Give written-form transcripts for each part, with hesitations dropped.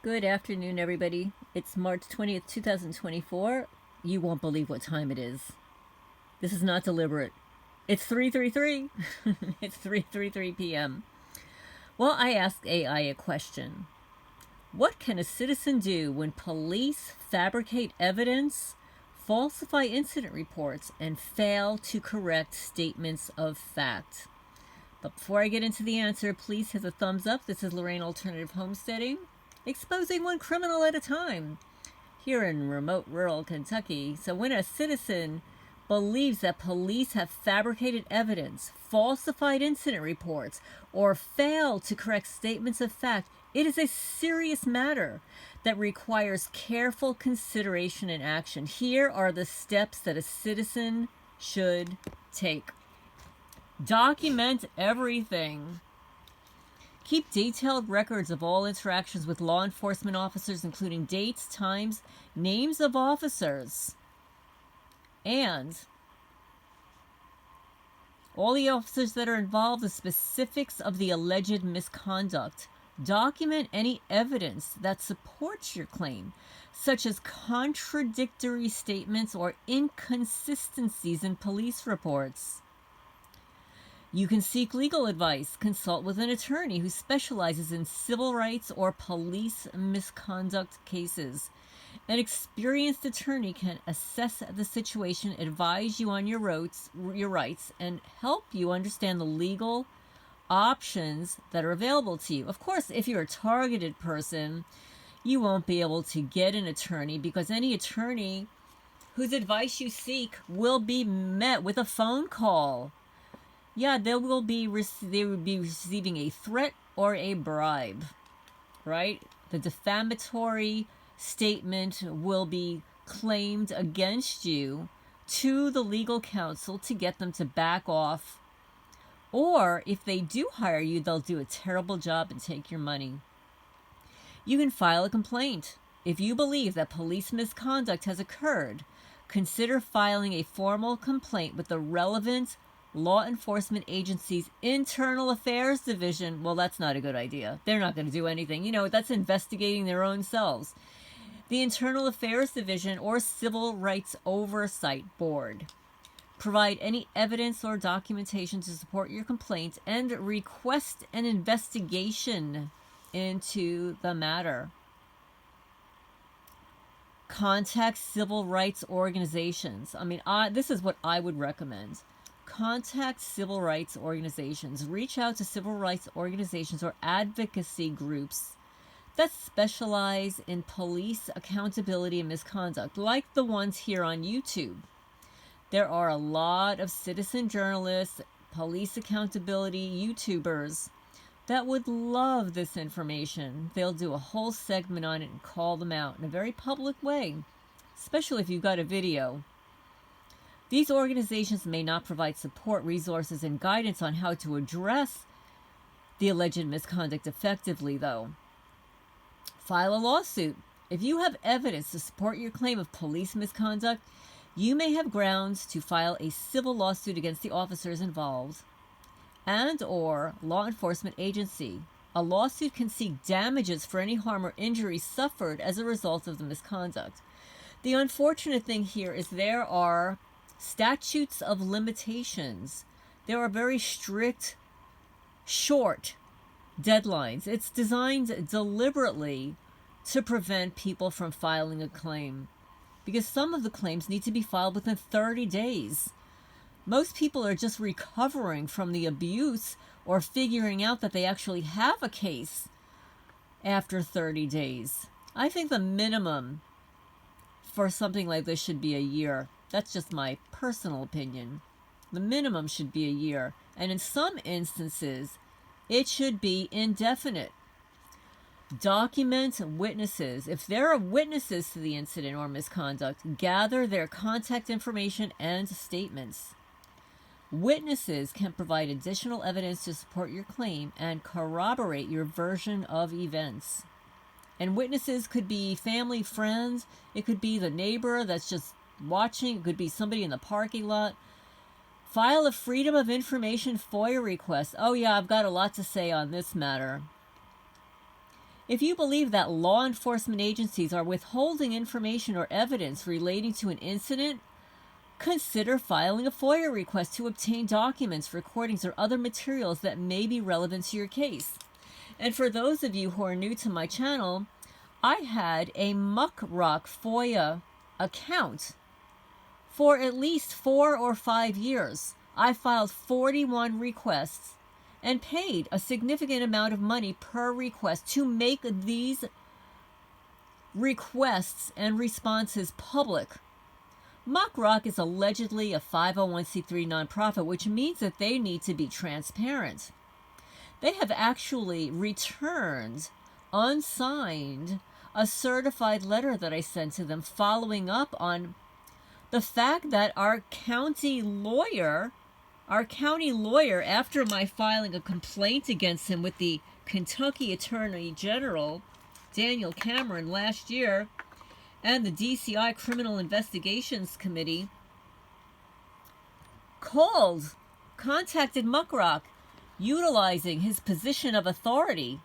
Good afternoon, everybody. It's March 20th, 2024. You won't believe what time it is. This is not deliberate. It's 3:33. It's 3:33 p.m. Well, I asked AI a question. What can a citizen do when police fabricate evidence, falsify incident reports, and fail to correct statements of fact? But before I get into the answer, please hit the thumbs up. This is Lorraine Alternative Homesteading, exposing one criminal at a time here in remote rural Kentucky. So when a citizen believes that police have fabricated evidence, falsified incident reports, or failed to correct statements of fact, it is a serious matter that requires careful consideration and action. Here are the steps that a citizen should take. Document everything. Keep detailed records of all interactions with law enforcement officers, including dates, times, names of officers, and all the officers that are involved, the specifics of the alleged misconduct. Document any evidence that supports your claim, such as contradictory statements or inconsistencies in police reports. You can seek legal advice. Consult with an attorney who specializes in civil rights or police misconduct cases. An experienced attorney can assess the situation, advise you on your rights, and help you understand the legal options that are available to you. Of course, if you're a targeted person, you won't be able to get an attorney, because any attorney whose advice you seek will be met with a phone call. Yeah, they would be receiving a threat or a bribe, right? The defamatory statement will be claimed against you to the legal counsel to get them to back off. Or if they do hire you, they'll do a terrible job and take your money. You can file a complaint. If you believe that police misconduct has occurred, consider filing a formal complaint with the relevant law enforcement agency's internal affairs division. Well, that's not a good idea. They're not going to do anything. That's investigating their own selves. The internal affairs division or civil rights oversight board. Provide any evidence or documentation to support your complaint and request an investigation into the matter. Contact civil rights organizations. This is what I would recommend. Contact civil rights organizations. Reach out to civil rights organizations or advocacy groups that specialize in police accountability and misconduct, like the ones here on YouTube. There are a lot of citizen journalists, police accountability YouTubers that would love this information. They'll do a whole segment on it and call them out in a very public way, especially if you've got a video. These organizations may not provide support, resources, and guidance on how to address the alleged misconduct effectively, though. File a lawsuit. If you have evidence to support your claim of police misconduct, you may have grounds to file a civil lawsuit against the officers involved and/or law enforcement agency. A lawsuit can seek damages for any harm or injury suffered as a result of the misconduct. The unfortunate thing here is there are statutes of limitations. There are very strict, short deadlines. It's designed deliberately to prevent people from filing a claim, because some of the claims need to be filed within 30 days. Most people are just recovering from the abuse or figuring out that they actually have a case after 30 days. I think the minimum for something like this should be a year. That's just my personal opinion. The minimum should be a year. And in some instances, it should be indefinite. Document witnesses. If there are witnesses to the incident or misconduct, gather their contact information and statements. Witnesses can provide additional evidence to support your claim and corroborate your version of events. And witnesses could be family, friends. It could be the neighbor that's just watching. It could be somebody in the parking lot. File a Freedom of Information FOIA request. Oh yeah, I've got a lot to say on this matter. If you believe that law enforcement agencies are withholding information or evidence relating to an incident, consider filing a FOIA request to obtain documents, recordings, or other materials that may be relevant to your case. And for those of you who are new to my channel, I had a MuckRock FOIA account for at least 4 or 5 years. I filed 41 requests and paid a significant amount of money per request to make these requests and responses public. MuckRock is allegedly a 501c3 nonprofit, which means that they need to be transparent. They have actually returned, unsigned, a certified letter that I sent to them following up on the fact that our county lawyer, after my filing a complaint against him with the Kentucky Attorney General, Daniel Cameron, last year, and the DCI Criminal Investigations Committee, contacted MuckRock, utilizing his position of authority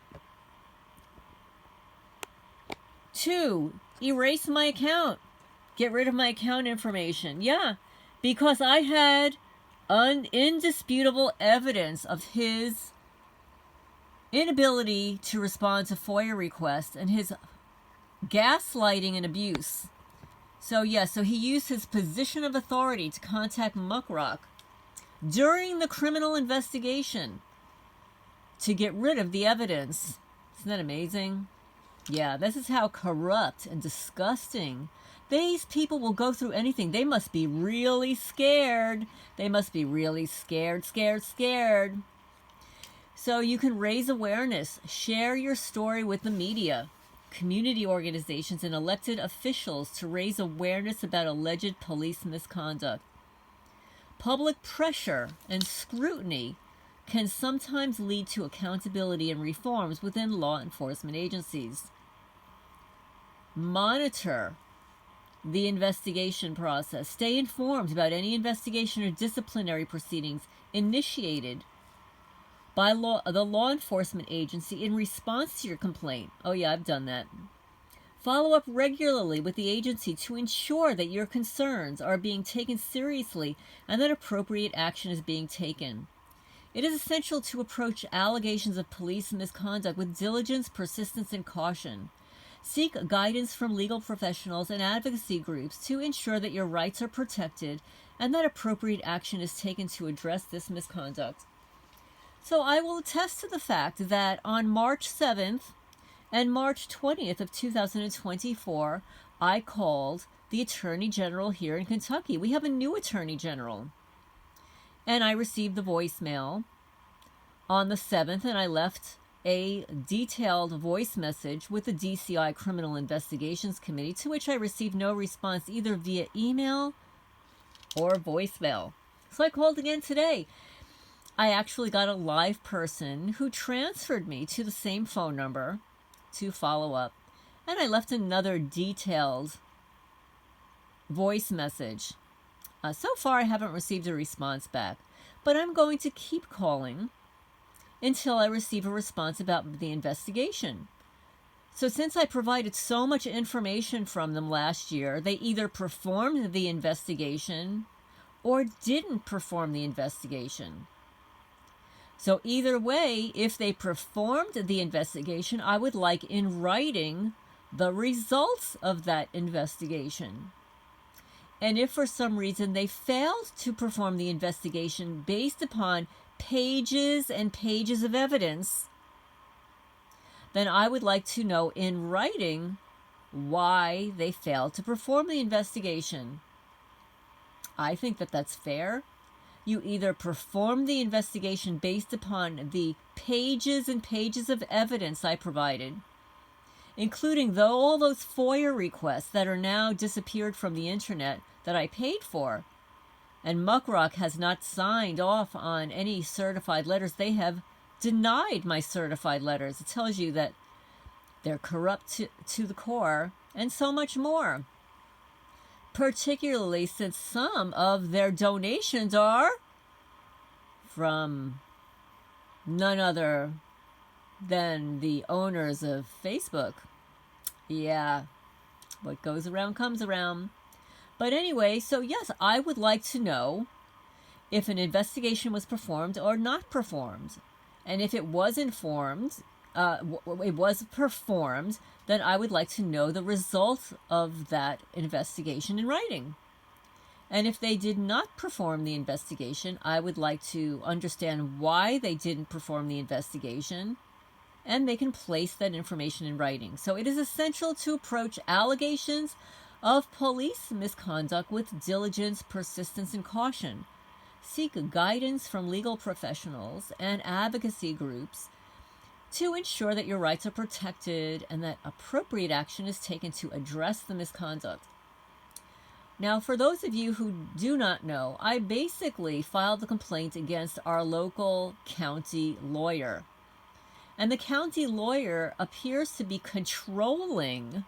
to erase my account, get rid of my account information. Yeah, because I had indisputable evidence of his inability to respond to FOIA requests and his gaslighting and abuse. So he used his position of authority to contact MuckRock during the criminal investigation to get rid of the evidence. Isn't that amazing? Yeah, this is how corrupt and disgusting. These people will go through anything. They must be really scared. They must be really scared. So you can raise awareness, share your story with the media, community organizations, and elected officials to raise awareness about alleged police misconduct. Public pressure and scrutiny can sometimes lead to accountability and reforms within law enforcement agencies. Monitor the investigation process. Stay informed about any investigation or disciplinary proceedings initiated by the law enforcement agency in response to your complaint. Oh yeah, I've done that. Follow up regularly with the agency to ensure that your concerns are being taken seriously and that appropriate action is being taken. It is essential to approach allegations of police misconduct with diligence, persistence, and caution. Seek guidance from legal professionals and advocacy groups to ensure that your rights are protected and that appropriate action is taken to address this misconduct. So I will attest to the fact that on March 7th and March 20th of 2024, I called the Attorney General here in Kentucky. We have a new Attorney General. And I received the voicemail on the 7th, and I left a detailed voice message with the DCI Criminal Investigations Committee, to which I received no response either via email or voicemail. So I called again today. I actually got a live person who transferred me to the same phone number to follow up, and I left another detailed voice message. So far, I haven't received a response back, but I'm going to keep calling until I receive a response about the investigation. So since I provided so much information from them last year, they either performed the investigation or didn't perform the investigation. So either way, if they performed the investigation, I would like in writing the results of that investigation. And if for some reason they failed to perform the investigation based upon pages and pages of evidence, then I would like to know in writing why they failed to perform the investigation. I think that that's fair. You either perform the investigation based upon the pages and pages of evidence I provided, including all those FOIA requests that are now disappeared from the internet that I paid for. And MuckRock has not signed off on any certified letters. They have denied my certified letters. It tells you that they're corrupt to the core, and so much more. Particularly since some of their donations are from none other than the owners of Facebook. Yeah, what goes around comes around. But anyway, so yes, I would like to know if an investigation was performed or not performed. And if it was performed, then I would like to know the result of that investigation in writing. And if they did not perform the investigation, I would like to understand why they didn't perform the investigation, and they can place that information in writing. So it is essential to approach allegations of police misconduct with diligence, persistence, and caution. Seek guidance from legal professionals and advocacy groups to ensure that your rights are protected and that appropriate action is taken to address the misconduct. Now, for those of you who do not know, I basically filed the complaint against our local county lawyer. And the county lawyer appears to be controlling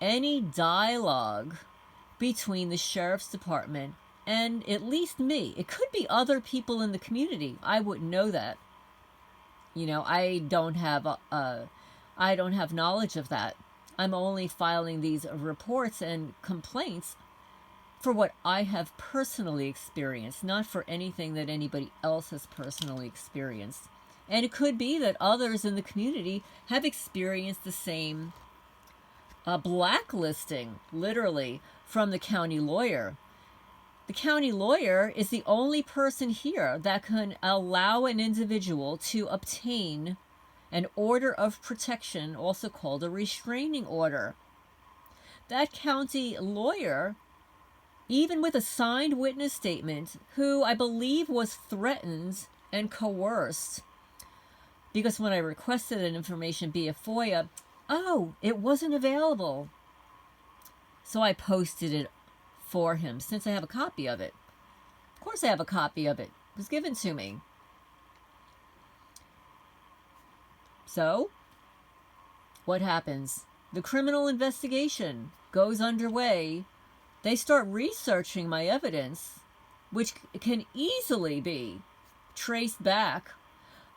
any dialogue between the sheriff's department and at least me. It could be other people in the community. I wouldn't know that. I don't have knowledge of that. I'm only filing these reports and complaints for what I have personally experienced, not for anything that anybody else has personally experienced. And it could be that others in the community have experienced the same blacklisting, literally, from the county lawyer. The county lawyer is the only person here that can allow an individual to obtain an order of protection, also called a restraining order. That county lawyer, even with a signed witness statement, who I believe was threatened and coerced, because when I requested that information via FOIA, it wasn't available. So I posted it for him, since I have a copy of it. Of course I have a copy of it. It was given to me. So, what happens? The criminal investigation goes underway. They start researching my evidence, which can easily be traced back.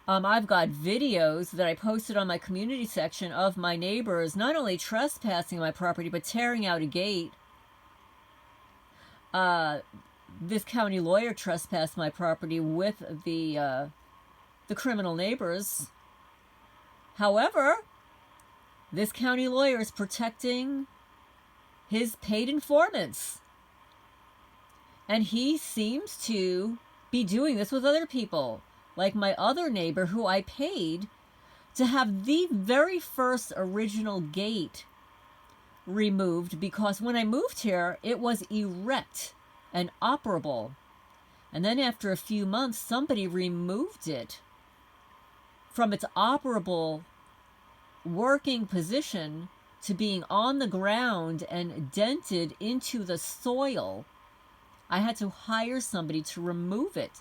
I've got videos that I posted on my community section of my neighbors not only trespassing my property, but tearing out a gate. This county lawyer trespassed my property with the criminal neighbors. However, this county lawyer is protecting his paid informants. And he seems to be doing this with other people. Like my other neighbor, who I paid to have the very first original gate removed, because when I moved here, it was erect and operable. And then after a few months, somebody removed it from its operable working position to being on the ground and dented into the soil. I had to hire somebody to remove it.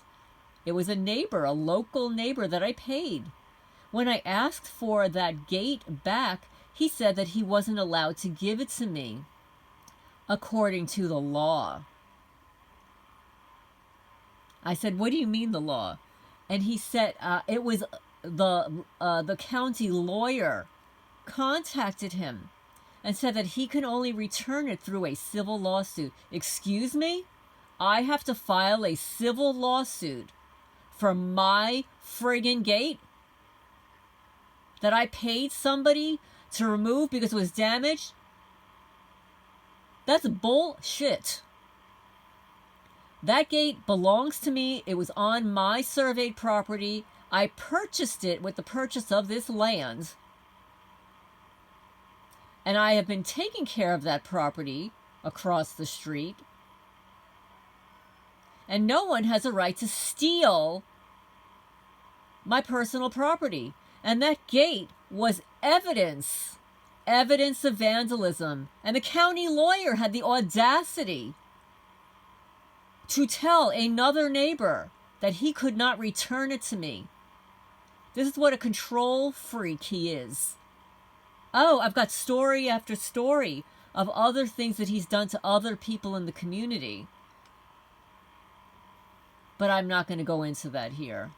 It was a neighbor, a local neighbor that I paid. When I asked for that gate back, he said that he wasn't allowed to give it to me, according to the law. I said, "What do you mean the law?" And he said it was the county lawyer contacted him and said that he can only return it through a civil lawsuit. Excuse me? I have to file a civil lawsuit for my friggin' gate that I paid somebody to remove because it was damaged? That's bullshit. That gate belongs to me. It was on my surveyed property. I purchased it with the purchase of this land. And I have been taking care of that property across the street. And no one has a right to steal my personal property. And that gate was evidence of vandalism. And the county lawyer had the audacity to tell another neighbor that he could not return it to me. This is what a control freak he is. Oh, I've got story after story of other things that he's done to other people in the community. But I'm not going to go into that here.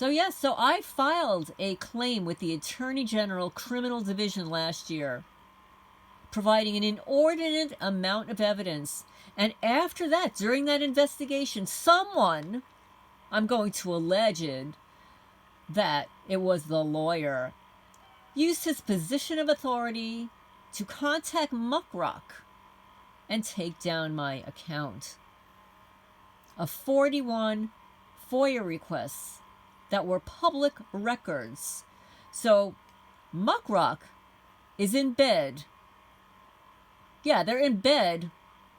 So yes, so I filed a claim with the Attorney General Criminal Division last year, providing an inordinate amount of evidence. And after that, during that investigation, someone, I'm going to allege that it was the lawyer, used his position of authority to contact MuckRock and take down my account of 41 FOIA requests that were public records. So MuckRock is in bed. Yeah, they're in bed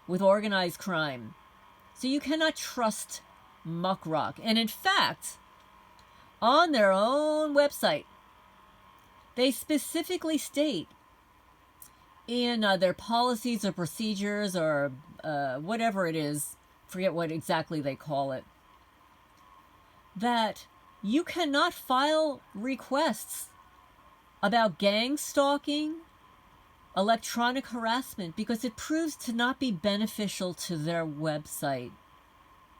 with organized crime. So you cannot trust MuckRock. And in fact, on their own website, they specifically state in their policies or procedures or whatever it is, forget what exactly they call it, that you cannot file requests about gang stalking, electronic harassment, because it proves to not be beneficial to their website.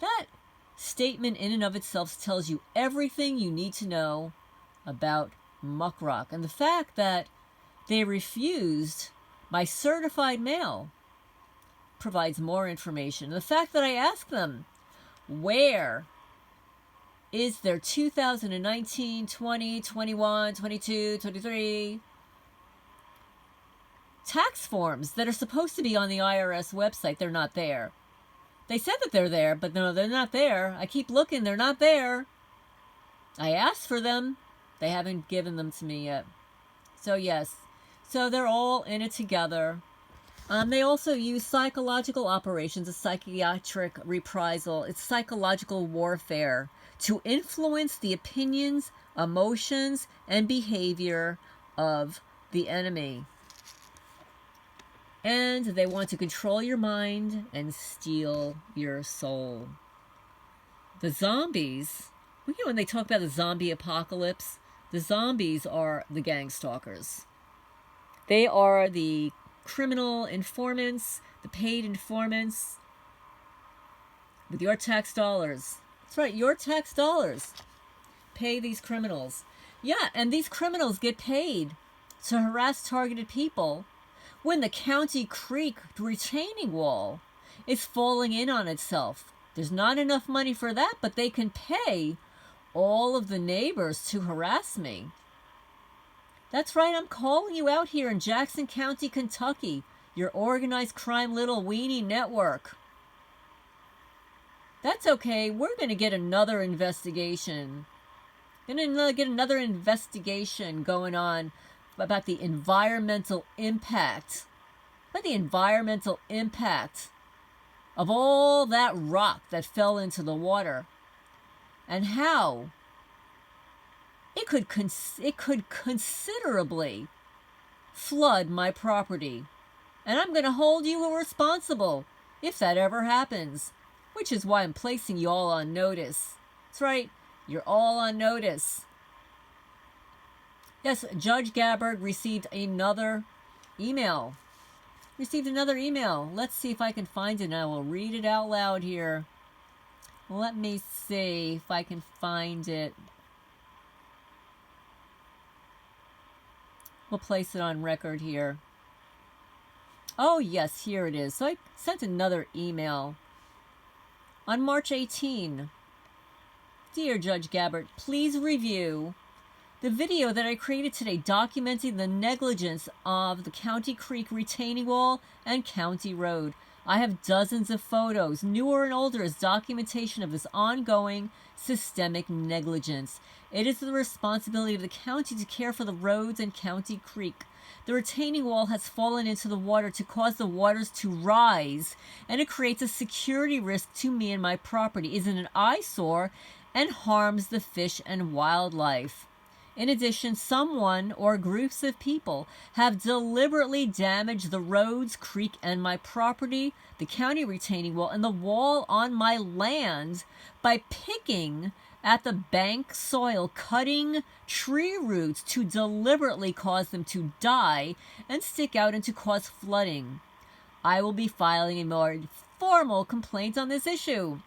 That statement in and of itself tells you everything you need to know about MuckRock. And the fact that they refused my certified mail provides more information. The fact that I asked them, where is their 2019, 20, 21, 22, 23 tax forms that are supposed to be on the IRS website? They're not there. They said that they're there, but no, they're not there. I keep looking, they're not there. I asked for them. They haven't given them to me yet. So yes, so they're all in it together. They also use psychological operations, a psychiatric reprisal. It's psychological warfare to influence the opinions, emotions, and behavior of the enemy. And they want to control your mind and steal your soul. The zombies, you know, when they talk about the zombie apocalypse, the zombies are the gang stalkers. They are the criminal informants, the paid informants with your tax dollars. That's right, your tax dollars pay these criminals. Yeah, and these criminals get paid to harass targeted people when the County Creek retaining wall is falling in on itself. There's not enough money for that, but they can pay all of the neighbors to harass me. That's right, I'm calling you out here in Jackson County, Kentucky, your organized crime little weenie network. That's okay, we're going to get another investigation. Going to get another investigation going on about the environmental impact. About the environmental impact of all that rock that fell into the water. And how it could considerably flood my property. And I'm going to hold you responsible if that ever happens. Which is why I'm placing you all on notice. That's right, you're all on notice. Yes, Judge Gabbard received another email. Let's see if I can find it, and I will read it out loud here. Let me see if I can find it. We'll place it on record here. Oh, yes, here it is. So I sent another email on March 18. Dear Judge Gabbard, please review the video that I created today documenting the negligence of the County Creek retaining wall and County Road. I have dozens of photos, newer and older, as documentation of this ongoing systemic negligence. It is the responsibility of the county to care for the roads and County Creek. The retaining wall has fallen into the water to cause the waters to rise, and it creates a security risk to me and my property, is an eyesore, and harms the fish and wildlife. In addition, someone or groups of people have deliberately damaged the roads, creek, and my property, the county retaining wall, and the wall on my land by picking at the bank soil, cutting tree roots to deliberately cause them to die and stick out and to cause flooding. I will be filing a more formal complaint on this issue.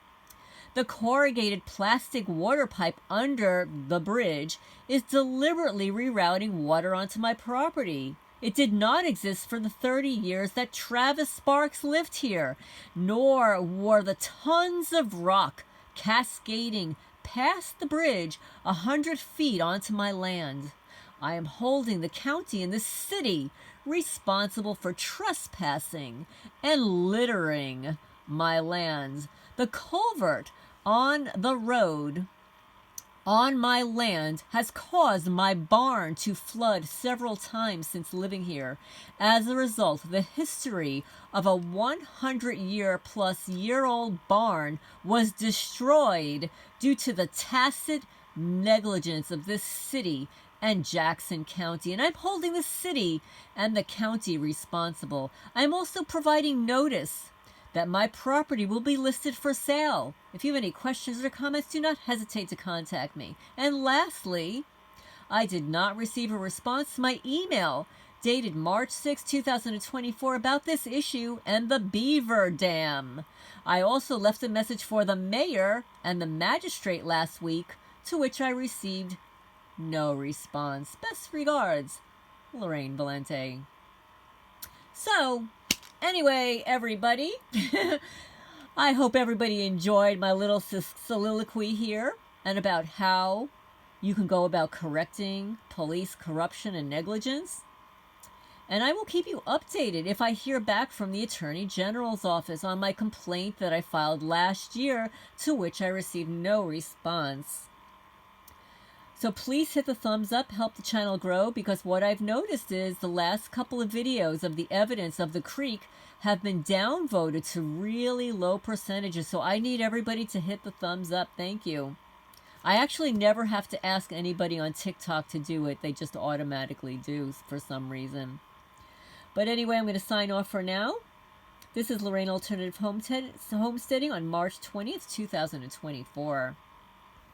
The corrugated plastic water pipe under the bridge is deliberately rerouting water onto my property. It did not exist for the 30 years that Travis Sparks lived here, nor were the tons of rock cascading past the bridge 100 feet onto my land. I am holding the county and the city responsible for trespassing and littering my lands. The culvert on the road on my land has caused my barn to flood several times since living here. As a result, the history of a 100-year-plus-year-old barn was destroyed due to the tacit negligence of this city and Jackson County. And I'm holding the city and the county responsible. I'm also providing notice that my property will be listed for sale. If you have any questions or comments, do not hesitate to contact me. And lastly, I did not receive a response to my email dated March 6, 2024 about this issue and the Beaver Dam. I also left a message for the mayor and the magistrate last week, to which I received no response. Best regards, Lorraine Valente. So, anyway, everybody, I hope everybody enjoyed my little soliloquy here and about how you can go about correcting police corruption and negligence. And I will keep you updated if I hear back from the Attorney General's office on my complaint that I filed last year, to which I received no response. So please hit the thumbs up, help the channel grow, because what I've noticed is the last couple of videos of the evidence of the creek have been downvoted to really low percentages. So I need everybody to hit the thumbs up. Thank you. I actually never have to ask anybody on TikTok to do it. They just automatically do for some reason. But anyway, I'm going to sign off for now. This is Lorraine Alternative Homesteading on March 20th, 2024.